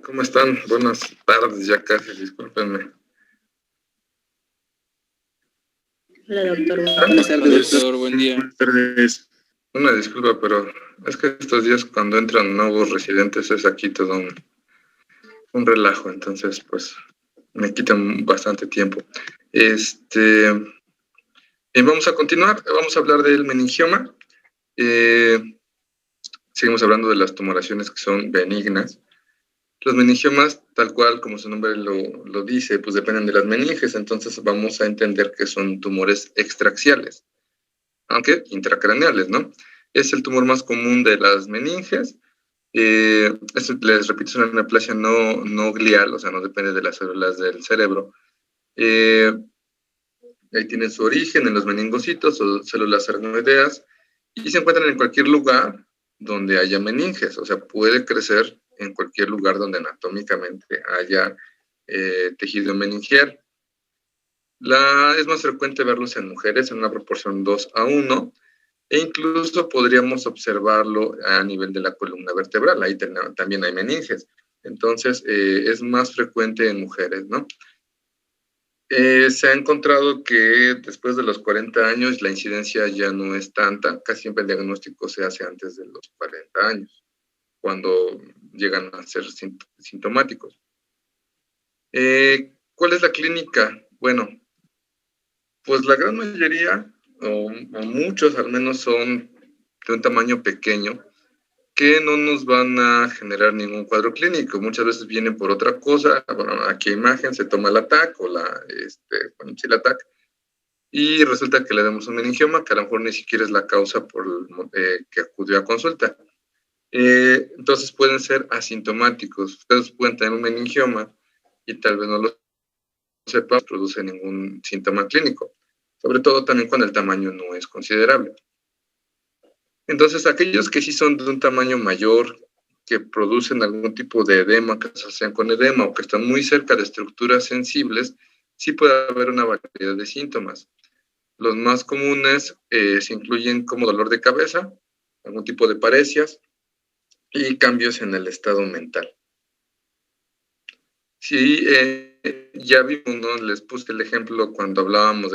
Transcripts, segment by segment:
¿Cómo están? Buenas tardes, ya casi, discúlpenme. Hola, doctor. Buenas tardes, doctor. Buen día. Buenas tardes. Una disculpa, pero es que estos días cuando entran nuevos residentes es aquí todo un relajo, entonces pues me quitan bastante tiempo. Y vamos a continuar, vamos a hablar del meningioma. Seguimos hablando de las tumoraciones que son benignas. Los meningiomas, tal cual como su nombre lo dice, pues dependen de las meninges, entonces vamos a entender que son tumores extraaxiales, aunque intracraneales, ¿no? Es el tumor más común de las meninges. Les repito, es una neoplasia no glial, o sea, no depende de las células del cerebro. Ahí tiene su origen en los meningocitos o células aracnoideas y se encuentran en cualquier lugar donde haya meninges, o sea, puede crecer en cualquier lugar donde anatómicamente haya tejido meningial. Es más frecuente verlos en mujeres en una proporción 2:1 e incluso podríamos observarlo a nivel de la columna vertebral, ahí también hay meninges. Entonces, es más frecuente en mujeres, ¿no? Se ha encontrado que después de los 40 años la incidencia ya no es tanta, casi siempre el diagnóstico se hace antes de los 40 años, cuando llegan a ser sintomáticos. ¿Cuál es la clínica? Bueno, pues la gran mayoría, o muchos al menos, son de un tamaño pequeño, que no nos van a generar ningún cuadro clínico. Muchas veces vienen por otra cosa. Bueno, aquí imagen, se toma el ATAC o el ATAC, y resulta que le damos un meningioma que a lo mejor ni siquiera es la causa por que acudió a consulta. Entonces pueden ser asintomáticos. Ustedes pueden tener un meningioma y tal vez no lo sepan, no produce ningún síntoma clínico, sobre todo también cuando el tamaño no es considerable. Entonces, aquellos que sí son de un tamaño mayor, que producen algún tipo de edema, que se asocian con edema o que están muy cerca de estructuras sensibles, sí puede haber una variedad de síntomas. Los más comunes se incluyen como dolor de cabeza, algún tipo de paresias y cambios en el estado mental. Sí, ya vimos, ¿no? Les puse el ejemplo cuando hablábamos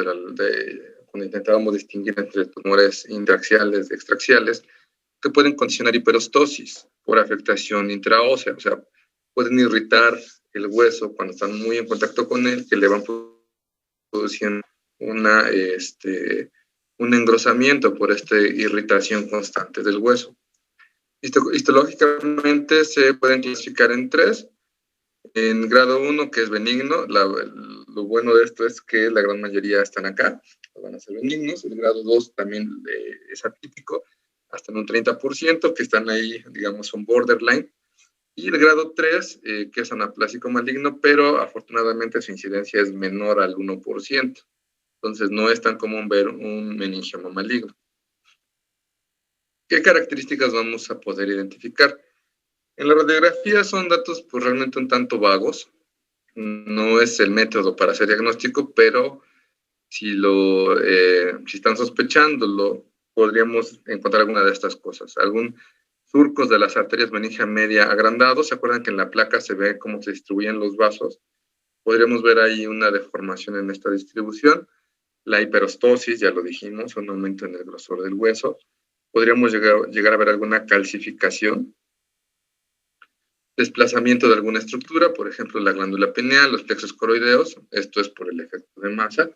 cuando intentábamos distinguir entre tumores intraaxiales y extraaxiales, que pueden condicionar hiperostosis por afectación intraósea, o sea, pueden irritar el hueso cuando están muy en contacto con él, que le van produciendo un engrosamiento por esta irritación constante del hueso. Histológicamente se pueden clasificar en 3. En grado 1, que es benigno, lo bueno de esto es que la gran mayoría están acá, van a ser benignos. El grado 2 también es atípico, hasta en un 30%, que están ahí, digamos, son borderline. Y el grado 3, que es anaplásico maligno, pero afortunadamente su incidencia es menor al 1%. Entonces no es tan común ver un meningioma maligno. ¿Qué características vamos a poder identificar? En la radiografía son datos pues realmente un tanto vagos. No es el método para hacer diagnóstico, pero si están sospechándolo, podríamos encontrar alguna de estas cosas. Algún surcos de las arterias meningia media agrandados. ¿Se acuerdan que en la placa se ve cómo se distribuyen los vasos? Podríamos ver ahí una deformación en esta distribución. La hiperostosis, ya lo dijimos, un aumento en el grosor del hueso. Podríamos llegar a ver alguna calcificación, desplazamiento de alguna estructura, por ejemplo, la glándula pineal, los plexos coroideos. Esto es por el efecto de masa.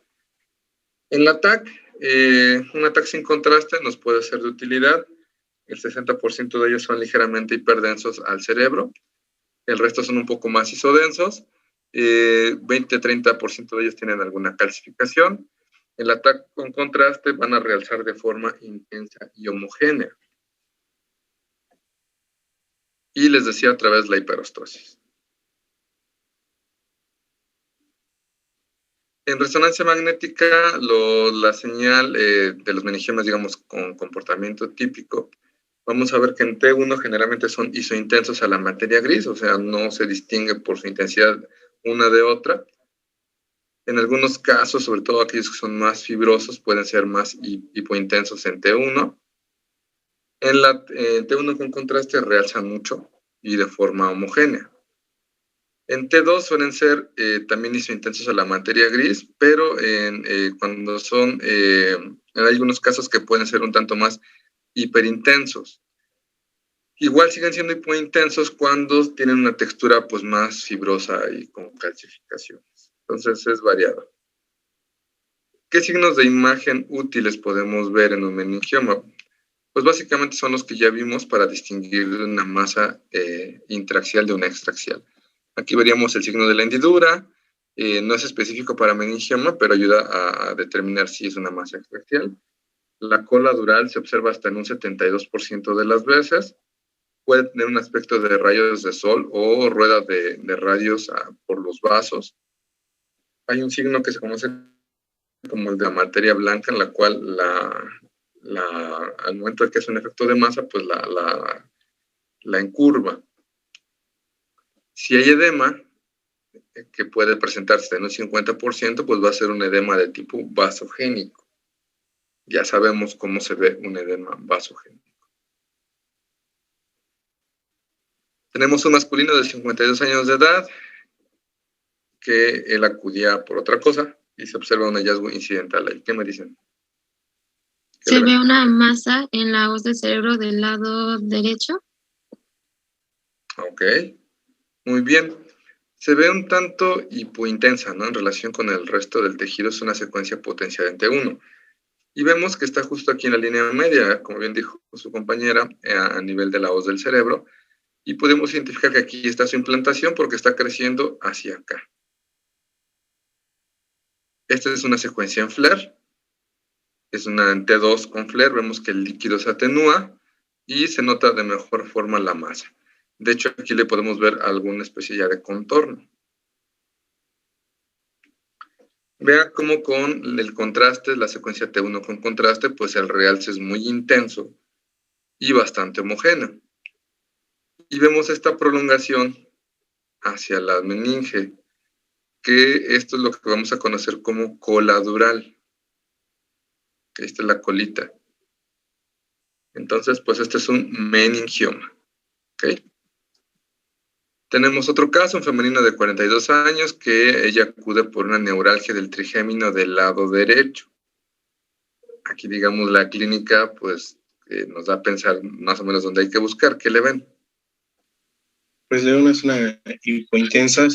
En la TAC, un ATAC sin contraste nos puede ser de utilidad. El 60% de ellos son ligeramente hiperdensos al cerebro. El resto son un poco más isodensos. 20-30% de ellos tienen alguna calcificación. El ATAC con contraste van a realzar de forma intensa y homogénea. Y les decía otra vez la hiperostosis. En resonancia magnética, la señal de los meningiomas, digamos, con comportamiento típico, vamos a ver que en T1 generalmente son isointensos a la materia gris, o sea, no se distingue por su intensidad una de otra. En algunos casos, sobre todo aquellos que son más fibrosos, pueden ser más hipointensos en T1. En T1 con contraste realzan mucho y de forma homogénea. En T2 suelen ser también isointensos a la materia gris, pero cuando son, hay algunos casos que pueden ser un tanto más hiperintensos. Igual siguen siendo hipointensos cuando tienen una textura pues más fibrosa y con calcificaciones. Entonces es variado. ¿Qué signos de imagen útiles podemos ver en un meningioma? Pues básicamente son los que ya vimos para distinguir una masa intraxial de una extraxial. Aquí veríamos el signo de la hendidura, no es específico para meningioma, pero ayuda a determinar si es una masa extraxial. La cola dural se observa hasta en un 72% de las veces. Puede tener un aspecto de rayos de sol o rueda de radios por los vasos. Hay un signo que se conoce como el de la materia blanca, en la cual al momento de que es un efecto de masa, pues la encurva. Si hay edema, que puede presentarse en un 50%, pues va a ser un edema de tipo vasogénico. Ya sabemos cómo se ve un edema vasogénico. Tenemos un masculino de 52 años de edad que él acudía por otra cosa y se observa un hallazgo incidental ahí. ¿Qué me dicen? Se ve una masa en la hoz del cerebro del lado derecho. Ok, muy bien. Se ve un tanto hipointensa, ¿no? En relación con el resto del tejido, es una secuencia potenciada en T1. Y vemos que está justo aquí en la línea media, como bien dijo su compañera, a nivel de la hoz del cerebro. Y podemos identificar que aquí está su implantación porque está creciendo hacia acá. Esta es una secuencia en FLAIR. Es una en T2 con FLAIR. Vemos que el líquido se atenúa y se nota de mejor forma la masa. De hecho, aquí le podemos ver alguna especie ya de contorno. Vea cómo con el contraste, la secuencia T1 con contraste, pues el realce es muy intenso y bastante homogéneo. Y vemos esta prolongación hacia la meninge, que esto es lo que vamos a conocer como cola dural. Esta es la colita. Entonces, pues este es un meningioma. ¿Ok? Tenemos otro caso, un femenino de 42 años, que ella acude por una neuralgia del trigémino del lado derecho. Aquí, digamos, la clínica, pues, nos da a pensar más o menos dónde hay que buscar. ¿Qué le ven? Pues de una zona hipointensa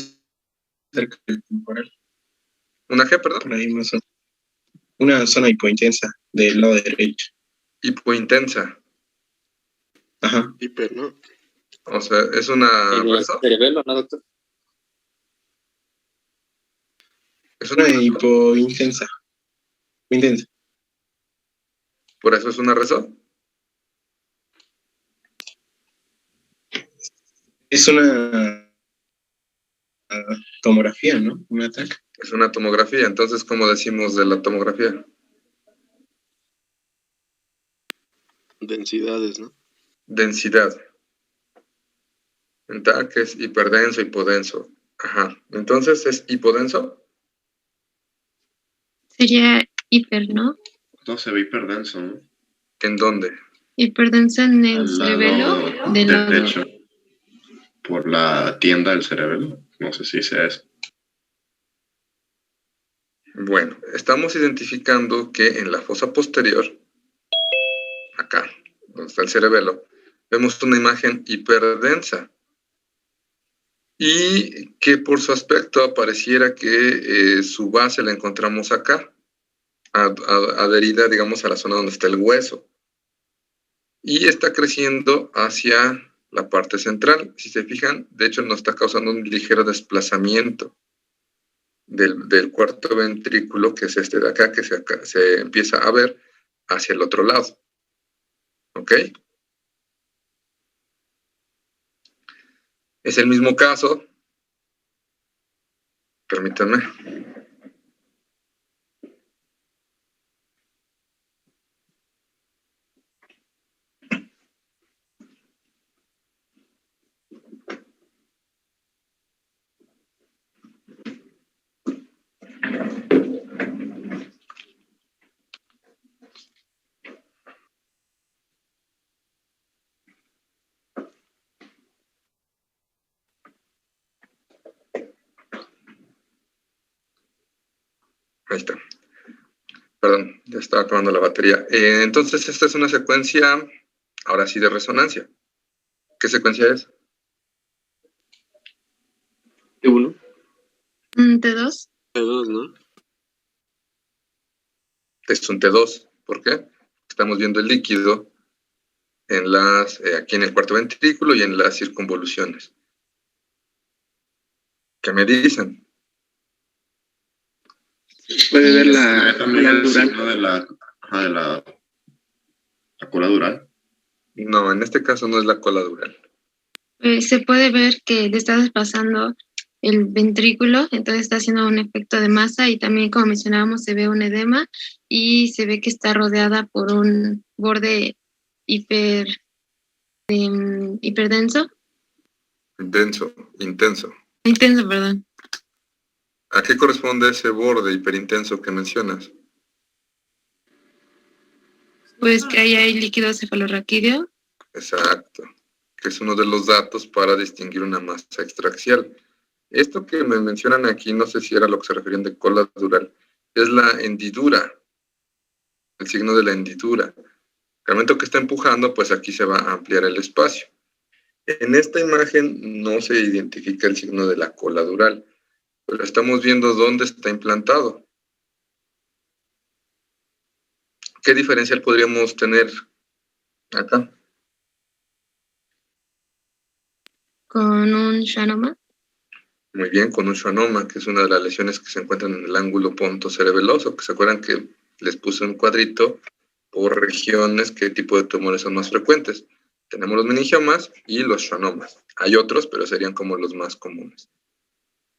cerca del temporal. ¿Una G, perdón? Por ahí más o menos. Una zona hipointensa del lado derecho. Hipointensa. Ajá. Hiper, ¿no? O sea, ¿es una reso? Cerebelo, ¿no, doctor? ¿Es una Una reso? hipointensa. Intensa. ¿Por eso es una reso? Es una tomografía, ¿no? Un ataque. Es una tomografía. Entonces, ¿cómo decimos de la tomografía? Densidades, ¿no? Densidad. En TAC es hiperdenso, hipodenso. Ajá. Entonces, ¿es hipodenso? Sería hiper, ¿no? No se ve hiperdenso, ¿no? ¿En dónde? Hiperdenso en el Al cerebelo lado del lado derecho. Por la tienda del cerebelo. No sé si sea eso. Bueno, estamos identificando que en la fosa posterior, acá, donde está el cerebelo, vemos una imagen hiperdensa y que por su aspecto pareciera que su base la encontramos acá, adherida, digamos, a la zona donde está el hueso. Y está creciendo hacia la parte central. Si se fijan, de hecho nos está causando un ligero desplazamiento del cuarto ventrículo, que es este de acá, que se empieza a ver hacia el otro lado. ¿Ok? Es el mismo caso. Permítanme. Ahí está. Perdón, ya estaba acabando la batería. Entonces, esta es una secuencia, ahora sí, de resonancia. ¿Qué secuencia es? T1, T2. T2, ¿no? Es un T2. ¿Por qué? Estamos viendo el líquido en aquí en el cuarto ventrículo y en las circunvoluciones. ¿Qué me dicen? Puede ver También la el dural. signo de la cola dural. No, en este caso no es la cola dural. Se puede ver que le está desplazando el ventrículo, entonces está haciendo un efecto de masa y también, como mencionábamos, se ve un edema y se ve que está rodeada por un borde hiperdenso. Intenso. Intenso, perdón. ¿A qué corresponde ese borde hiperintenso que mencionas? Pues que ahí hay líquido cefalorraquídeo. Exacto, que es uno de los datos para distinguir una masa extraxial. Esto que me mencionan aquí, no sé si era lo que se referían de cola dural, es la hendidura, el signo de la hendidura. Al momento que está empujando, pues aquí se va a ampliar el espacio. En esta imagen no se identifica el signo de la cola dural, pero estamos viendo dónde está implantado. ¿Qué diferencial podríamos tener acá? Con un schwannoma. Muy bien, con un schwannoma, que es una de las lesiones que se encuentran en el ángulo pontocerebeloso, que se acuerdan que les puse un cuadrito por regiones, qué tipo de tumores son más frecuentes. Tenemos los meningiomas y los schwannomas. Hay otros, pero serían como los más comunes.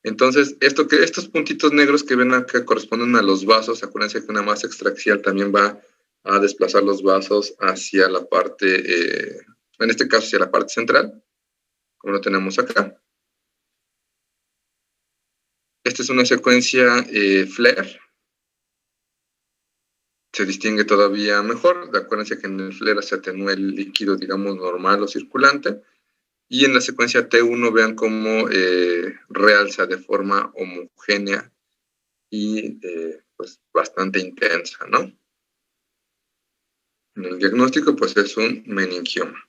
Entonces, estos puntitos negros que ven acá corresponden a los vasos. Acuérdense que una masa extraxial también va a desplazar los vasos hacia la parte, en este caso hacia la parte central, como lo tenemos acá. Esta es una secuencia FLAIR. Se distingue todavía mejor. Acuérdense que en el FLAIR se atenúa el líquido, digamos, normal o circulante. Y en la secuencia T1 vean cómo realza de forma homogénea y pues bastante intensa, ¿no? En el diagnóstico, pues es un meningioma.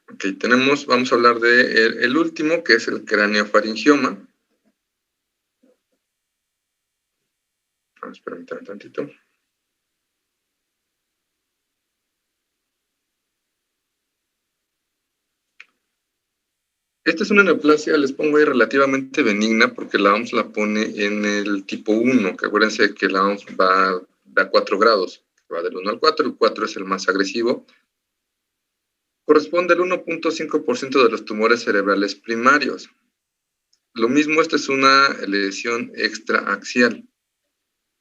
Ok, vamos a hablar de el último, que es el craneofaringioma. Permítanme un tantito. Esta es una neoplasia, les pongo ahí relativamente benigna, porque la OMS la pone en el tipo 1, que acuérdense que la OMS va a 4 grados, va del 1 al 4, el 4 es el más agresivo. Corresponde al 1.5% de los tumores cerebrales primarios. Lo mismo, esta es una lesión extraaxial.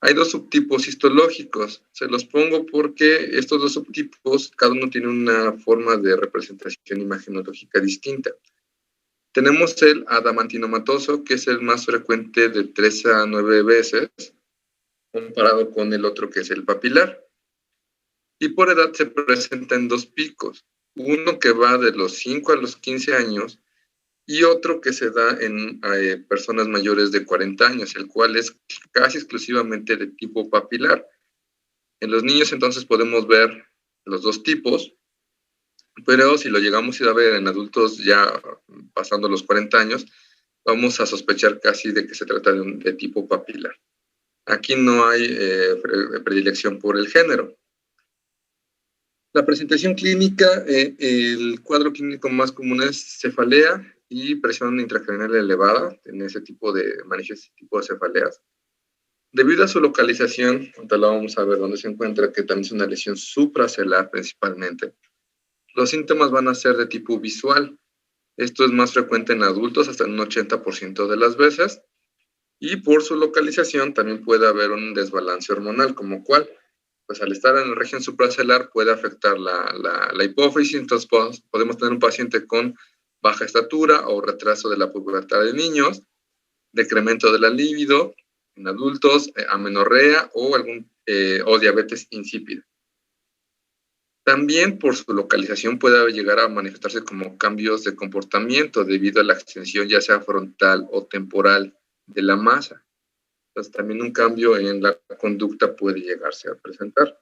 Hay dos subtipos histológicos. Se los pongo porque estos dos subtipos, cada uno tiene una forma de representación imagenológica distinta. Tenemos el adamantinomatoso, que es el más frecuente de 3 a 9 veces, comparado con el otro que es el papilar. Y por edad se presenta en 2 picos. Uno que va de los 5 a los 15 años y otro que se da en personas mayores de 40 años, el cual es casi exclusivamente de tipo papilar. En los niños entonces podemos ver los 2 tipos, pero si lo llegamos a ir a ver en adultos ya pasando los 40 años, vamos a sospechar casi de que se trata de tipo papilar. Aquí no hay predilección por el género. La presentación clínica, el cuadro clínico más común es cefalea y presión intracraneal elevada en ese tipo de manejos, tipo de cefaleas. Debido a su localización, ahorita la vamos a ver dónde se encuentra, que también es una lesión supracelular principalmente. Los síntomas van a ser de tipo visual. Esto es más frecuente en adultos, hasta en un 80% de las veces. Y por su localización también puede haber un desbalance hormonal, como cual, pues al estar en la región supracelular puede afectar la hipófisis. Entonces podemos tener un paciente con baja estatura o retraso de la pubertad de niños, decremento de la libido en adultos, amenorrea o diabetes insípida. También por su localización puede llegar a manifestarse como cambios de comportamiento debido a la extensión ya sea frontal o temporal de la masa. Entonces también un cambio en la conducta puede llegarse a presentar.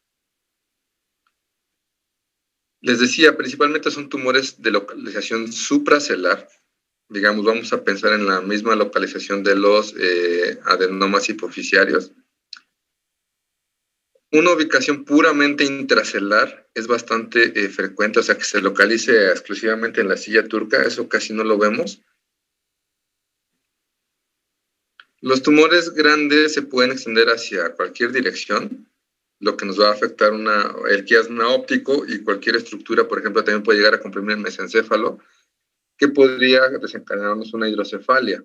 Les decía, principalmente son tumores de localización supracelular. Digamos, vamos a pensar en la misma localización de los adenomas hipoficiarios. Una ubicación puramente intracelular es bastante frecuente, o sea, que se localice exclusivamente en la silla turca, eso casi no lo vemos. Los tumores grandes se pueden extender hacia cualquier dirección, lo que nos va a afectar el quiasma óptico y cualquier estructura, por ejemplo, también puede llegar a comprimir el mesencéfalo, que podría desencadenarnos una hidrocefalia.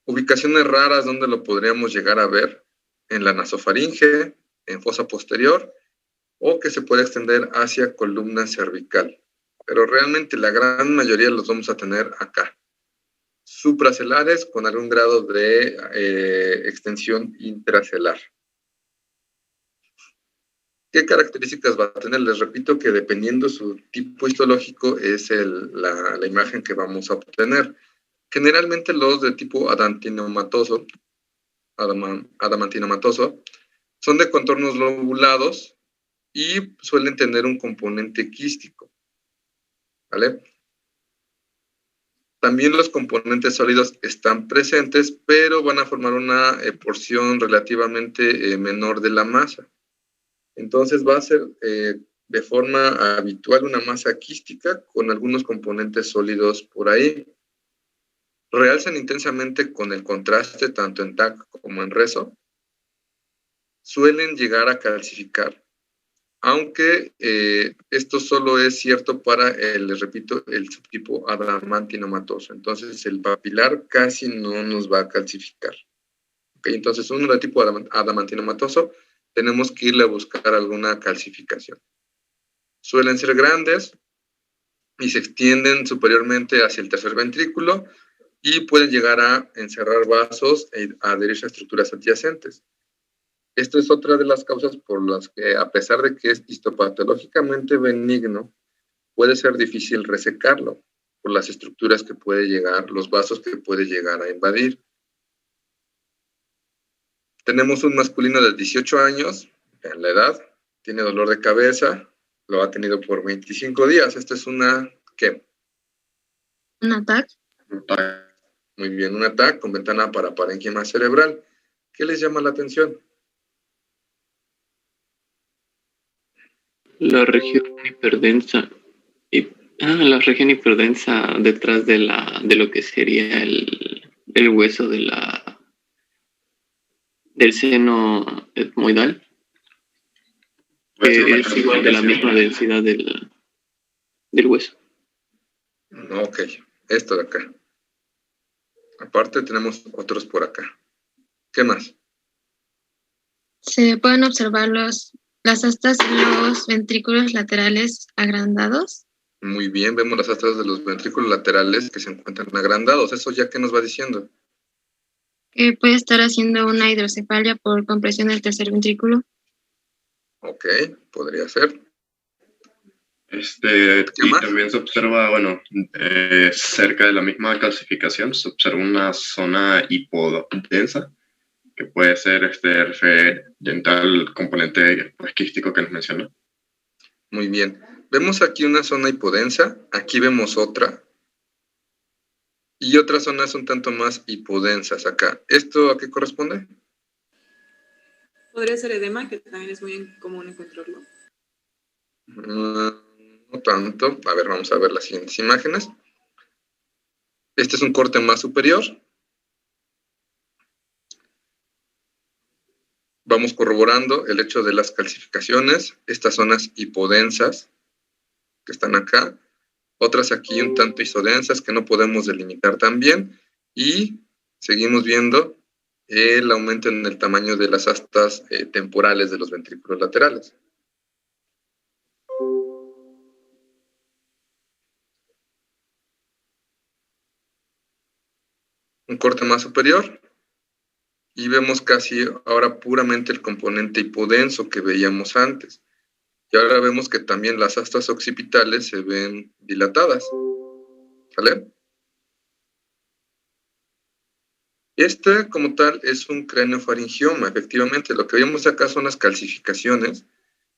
Ubicaciones raras donde lo podríamos llegar a ver, en la nasofaringe, en fosa posterior, o que se puede extender hacia columna cervical. Pero realmente la gran mayoría los vamos a tener acá. Supracelares con algún grado de extensión intracelular. ¿Qué características va a tener? Les repito que dependiendo su tipo histológico es la imagen que vamos a obtener. Generalmente los de tipo adamantinomatoso son de contornos lobulados y suelen tener un componente quístico, ¿vale? También los componentes sólidos están presentes, pero van a formar una porción relativamente menor de la masa. Entonces va a ser de forma habitual una masa quística con algunos componentes sólidos por ahí. Realzan intensamente con el contraste tanto en TAC como en rezo. Suelen llegar a calcificar, aunque esto solo es cierto para, les repito, el subtipo adamantinomatoso. Entonces el papilar casi no nos va a calcificar. ¿Okay? Entonces uno de tipo adamantinomatoso tenemos que irle a buscar alguna calcificación. Suelen ser grandes y se extienden superiormente hacia el tercer ventrículo y pueden llegar a encerrar vasos e adherirse a estructuras adyacentes. Esta es otra de las causas por las que, a pesar de que es histopatológicamente benigno, puede ser difícil resecarlo por las estructuras que puede llegar, los vasos que puede llegar a invadir. Tenemos un masculino de 18 años, en la edad, tiene dolor de cabeza, lo ha tenido por 25 días. Esta es una, ¿qué? ¿Un ataque? Un TAC. Muy bien, un ataque con ventana para parénquima cerebral. ¿Qué les llama la atención? La región hiperdensa. La región hiperdensa detrás de lo que sería el hueso del seno etmoidal. Puede ser Que una es igual de la misma calcificación. densidad del hueso. Ok, esto de acá. Aparte tenemos otros por acá. ¿Qué más? Se pueden observar las astas de los ventrículos laterales agrandados. Muy bien, vemos las astras de los ventrículos laterales que se encuentran agrandados. ¿Eso ya qué nos va diciendo? Que puede estar haciendo una hidrocefalia por compresión del tercer ventrículo. Ok, podría ser. Y más? también se observa, bueno, cerca de la misma calcificación, se observa una zona hipodensa, que puede ser referente al componente quístico que nos mencionó. Muy bien. Vemos aquí una zona hipodensa, aquí vemos otra, y otras zonas un tanto más hipodensas acá. ¿Esto a qué corresponde? Podría ser edema, que también es muy común encontrarlo. No tanto. A ver, vamos a ver las siguientes imágenes. Este es un corte más superior. Vamos corroborando el hecho de las calcificaciones, estas zonas hipodensas que están acá, otras aquí un tanto isodensas que no podemos delimitar tan bien, y seguimos viendo el aumento en el tamaño de las astas temporales de los ventrículos laterales. Un corte más superior, y vemos casi ahora puramente el componente hipodenso que veíamos antes. Y ahora vemos que también las astas occipitales se ven dilatadas. ¿Sale? Este, como tal, es un craneofaringioma. Efectivamente, lo que vemos acá son las calcificaciones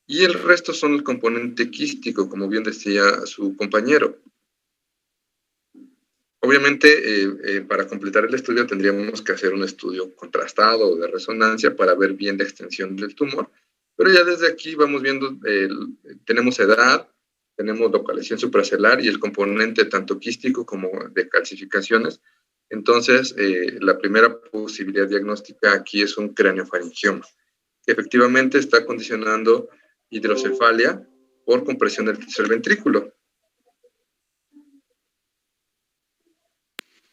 y el resto son el componente quístico, como bien decía su compañero. Obviamente, para completar el estudio tendríamos que hacer un estudio contrastado o de resonancia para ver bien la extensión del tumor, pero ya desde aquí vamos viendo, tenemos edad, tenemos localización supracelular y el componente tanto quístico como de calcificaciones. Entonces, la primera posibilidad diagnóstica aquí es un craneofaringioma, que efectivamente está condicionando hidrocefalia por compresión del tercer ventrículo.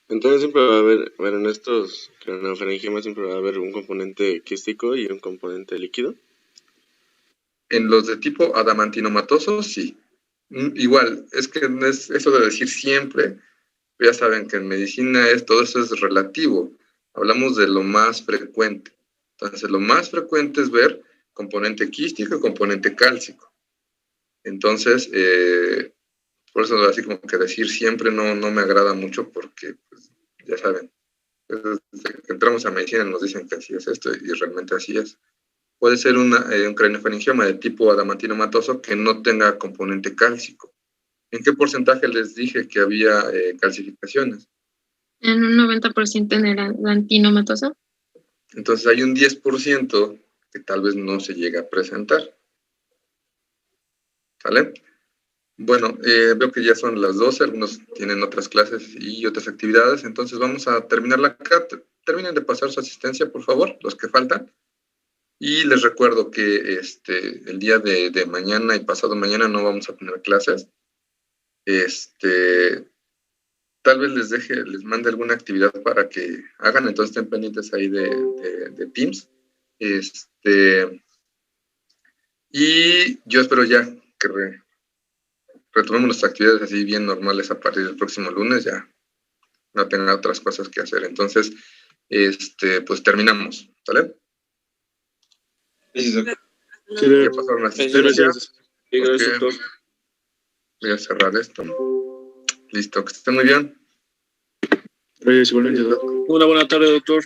Entonces siempre va a haber, bueno, en estos craneofaríngemas siempre va a haber un componente quístico y un componente líquido. En los de tipo adamantinomatoso, sí. Igual, es que no es eso de decir siempre, ya saben que en medicina todo eso es relativo. Hablamos de lo más frecuente. Entonces, lo más frecuente es ver componente quístico y componente cálcico. Entonces, por eso así como que decir siempre no me agrada mucho porque, pues, ya saben, desde que entramos a medicina nos dicen que así es esto y realmente así es. Puede ser un craneofaringioma de tipo adamantinomatoso que no tenga componente cálcico. ¿En qué porcentaje les dije que había calcificaciones? En un 90% en el adamantinomatoso. Entonces hay un 10% que tal vez no se llega a presentar. ¿Sale? Bueno, veo que ya son las 12, algunos tienen otras clases y otras actividades, entonces vamos a terminar la acá. Terminen de pasar su asistencia, por favor, los que faltan. Y les recuerdo que el día de mañana y pasado mañana no vamos a tener clases. Tal vez les mande alguna actividad para que hagan, entonces estén pendientes ahí de Teams. Y yo espero ya que retomemos nuestras actividades así bien normales a partir del próximo lunes, ya no tenga otras cosas que hacer. Entonces, pues terminamos, ¿vale? Gracias, Ya pasaron la asistencia. Gracias, doctor. Voy a cerrar esto. Listo, que estén muy bien. Gracias, igualmente, doctor. Una buena tarde, doctor.